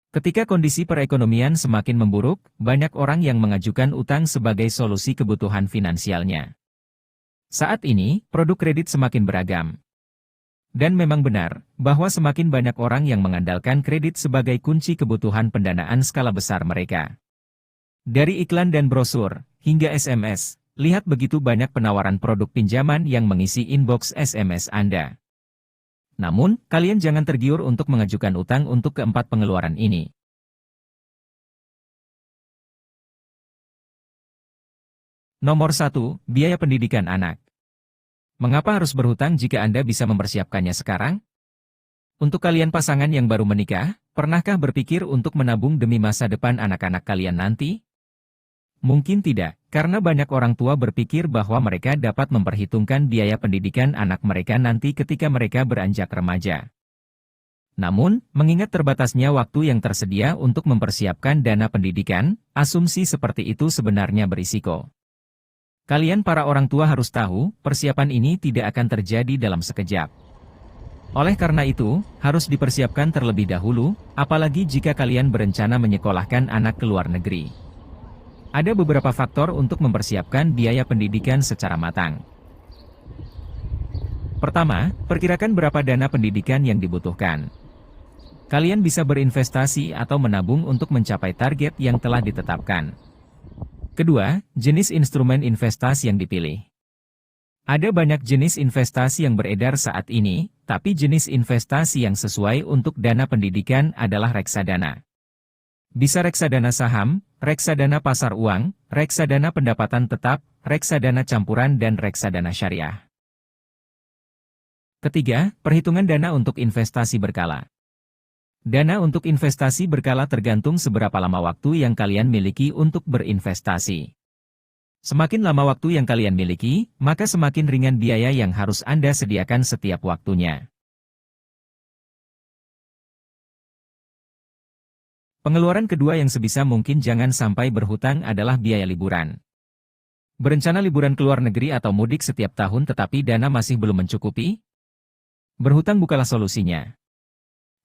Ketika kondisi perekonomian semakin memburuk, banyak orang yang mengajukan utang sebagai solusi kebutuhan finansialnya. Saat ini, produk kredit semakin beragam. Dan memang benar, bahwa semakin banyak orang yang mengandalkan kredit sebagai kunci kebutuhan pendanaan skala besar mereka. Dari iklan dan brosur, hingga SMS, lihat begitu banyak penawaran produk pinjaman yang mengisi inbox SMS Anda. Namun, kalian jangan tergiur untuk mengajukan utang untuk keempat pengeluaran ini. Nomor 1, biaya pendidikan anak. Mengapa harus berhutang jika Anda bisa mempersiapkannya sekarang? Untuk kalian pasangan yang baru menikah, pernahkah berpikir untuk menabung demi masa depan anak-anak kalian nanti? Mungkin tidak, karena banyak orang tua berpikir bahwa mereka dapat memperhitungkan biaya pendidikan anak mereka nanti ketika mereka beranjak remaja. Namun, mengingat terbatasnya waktu yang tersedia untuk mempersiapkan dana pendidikan, asumsi seperti itu sebenarnya berisiko. Kalian para orang tua harus tahu, persiapan ini tidak akan terjadi dalam sekejap. Oleh karena itu, harus dipersiapkan terlebih dahulu, apalagi jika kalian berencana menyekolahkan anak ke luar negeri. Ada beberapa faktor untuk mempersiapkan biaya pendidikan secara matang. Pertama, perkirakan berapa dana pendidikan yang dibutuhkan. Kalian bisa berinvestasi atau menabung untuk mencapai target yang telah ditetapkan. Kedua, jenis instrumen investasi yang dipilih. Ada banyak jenis investasi yang beredar saat ini, tapi jenis investasi yang sesuai untuk dana pendidikan adalah reksadana. Bisa reksadana saham, reksadana pasar uang, reksadana pendapatan tetap, reksadana campuran dan reksadana syariah. Ketiga, perhitungan dana untuk investasi berkala. Dana untuk investasi berkala tergantung seberapa lama waktu yang kalian miliki untuk berinvestasi. Semakin lama waktu yang kalian miliki, maka semakin ringan biaya yang harus Anda sediakan setiap waktunya. Pengeluaran kedua yang sebisa mungkin jangan sampai berhutang adalah biaya liburan. Berencana liburan ke luar negeri atau mudik setiap tahun tetapi dana masih belum mencukupi? Berhutang bukanlah solusinya.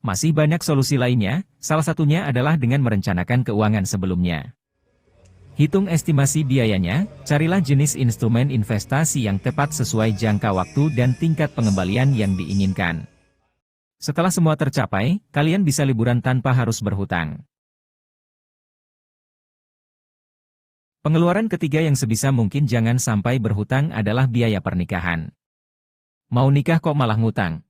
Masih banyak solusi lainnya, salah satunya adalah dengan merencanakan keuangan sebelumnya. Hitung estimasi biayanya, carilah jenis instrumen investasi yang tepat sesuai jangka waktu dan tingkat pengembalian yang diinginkan. Setelah semua tercapai, kalian bisa liburan tanpa harus berhutang. Pengeluaran ketiga yang sebisa mungkin jangan sampai berhutang adalah biaya pernikahan. Mau nikah kok malah ngutang?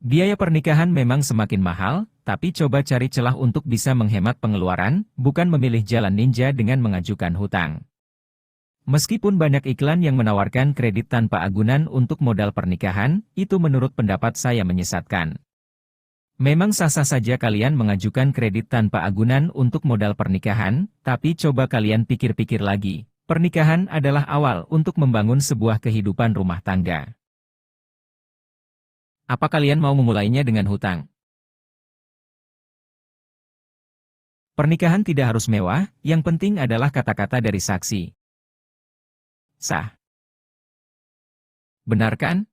Biaya pernikahan memang semakin mahal, tapi coba cari celah untuk bisa menghemat pengeluaran, bukan memilih jalan ninja dengan mengajukan hutang. Meskipun banyak iklan yang menawarkan kredit tanpa agunan untuk modal pernikahan, itu menurut pendapat saya menyesatkan. Memang sah-sah saja kalian mengajukan kredit tanpa agunan untuk modal pernikahan, tapi coba kalian pikir-pikir lagi. Pernikahan adalah awal untuk membangun sebuah kehidupan rumah tangga. Apa kalian mau memulainya dengan hutang? Pernikahan tidak harus mewah, yang penting adalah kata-kata dari saksi. Sah. Benar kan?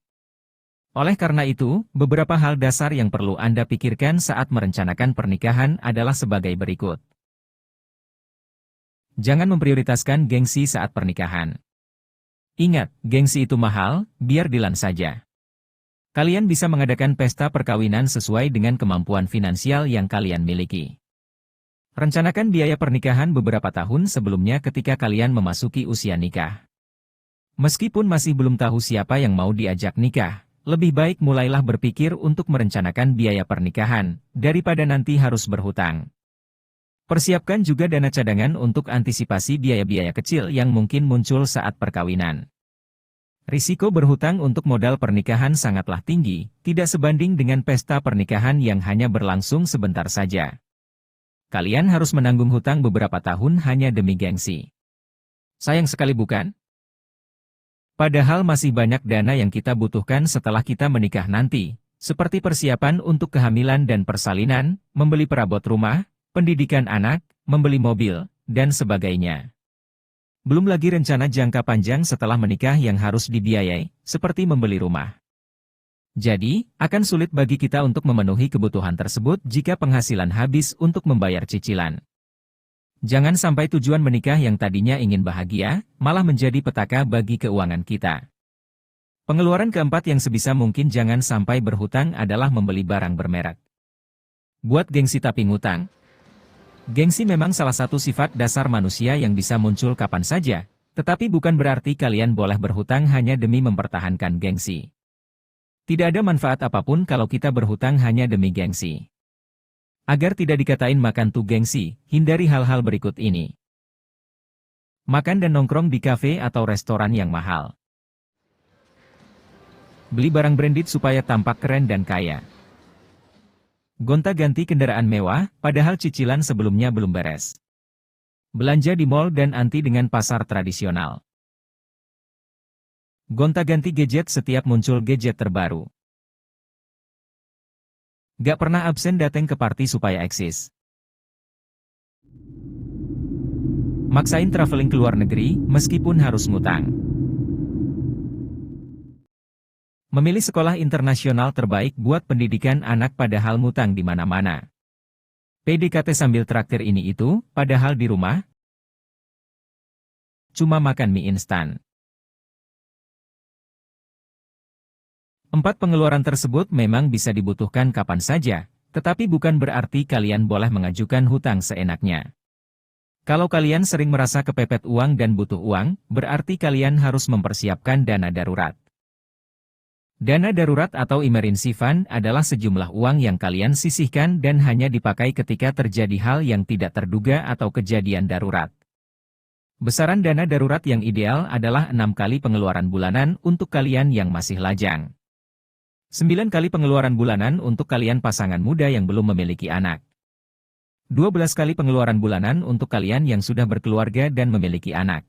Oleh karena itu, beberapa hal dasar yang perlu Anda pikirkan saat merencanakan pernikahan adalah sebagai berikut. Jangan memprioritaskan gengsi saat pernikahan. Ingat, gengsi itu mahal, biar dilan saja. Kalian bisa mengadakan pesta perkawinan sesuai dengan kemampuan finansial yang kalian miliki. Rencanakan biaya pernikahan beberapa tahun sebelumnya ketika kalian memasuki usia nikah. Meskipun masih belum tahu siapa yang mau diajak nikah, lebih baik mulailah berpikir untuk merencanakan biaya pernikahan, daripada nanti harus berhutang. Persiapkan juga dana cadangan untuk antisipasi biaya-biaya kecil yang mungkin muncul saat perkawinan. Risiko berhutang untuk modal pernikahan sangatlah tinggi, tidak sebanding dengan pesta pernikahan yang hanya berlangsung sebentar saja. Kalian harus menanggung hutang beberapa tahun hanya demi gengsi. Sayang sekali bukan? Padahal masih banyak dana yang kita butuhkan setelah kita menikah nanti, seperti persiapan untuk kehamilan dan persalinan, membeli perabot rumah, pendidikan anak, membeli mobil, dan sebagainya. Belum lagi rencana jangka panjang setelah menikah yang harus dibiayai, seperti membeli rumah. Jadi, akan sulit bagi kita untuk memenuhi kebutuhan tersebut jika penghasilan habis untuk membayar cicilan. Jangan sampai tujuan menikah yang tadinya ingin bahagia, malah menjadi petaka bagi keuangan kita. Pengeluaran keempat yang sebisa mungkin jangan sampai berhutang adalah membeli barang bermerek. Buat gengsi tapi ngutang. Gengsi memang salah satu sifat dasar manusia yang bisa muncul kapan saja, tetapi bukan berarti kalian boleh berhutang hanya demi mempertahankan gengsi. Tidak ada manfaat apapun kalau kita berhutang hanya demi gengsi. Agar tidak dikatain makan tuh gengsi, hindari hal-hal berikut ini. Makan dan nongkrong di kafe atau restoran yang mahal. Beli barang branded supaya tampak keren dan kaya. Gonta-ganti kendaraan mewah, padahal cicilan sebelumnya belum beres. Belanja di mall dan anti dengan pasar tradisional. Gonta-ganti gadget setiap muncul gadget terbaru. Gak pernah absen datang ke party supaya eksis. Maksain traveling ke luar negeri, meskipun harus ngutang. Memilih sekolah internasional terbaik buat pendidikan anak padahal ngutang di mana-mana. PDKT sambil traktir ini itu, padahal di rumah cuma makan mie instan. 4 pengeluaran tersebut memang bisa dibutuhkan kapan saja, tetapi bukan berarti kalian boleh mengajukan hutang seenaknya. Kalau kalian sering merasa kepepet uang dan butuh uang, berarti kalian harus mempersiapkan dana darurat. Dana darurat atau emergency fund adalah sejumlah uang yang kalian sisihkan dan hanya dipakai ketika terjadi hal yang tidak terduga atau kejadian darurat. Besaran dana darurat yang ideal adalah 6 kali pengeluaran bulanan untuk kalian yang masih lajang. 9 kali pengeluaran bulanan untuk kalian pasangan muda yang belum memiliki anak. 12 kali pengeluaran bulanan untuk kalian yang sudah berkeluarga dan memiliki anak.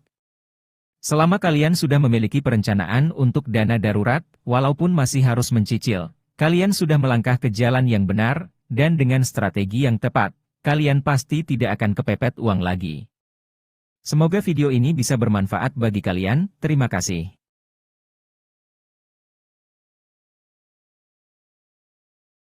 Selama kalian sudah memiliki perencanaan untuk dana darurat, walaupun masih harus mencicil, kalian sudah melangkah ke jalan yang benar, dan dengan strategi yang tepat, kalian pasti tidak akan kepepet uang lagi. Semoga video ini bisa bermanfaat bagi kalian, terima kasih.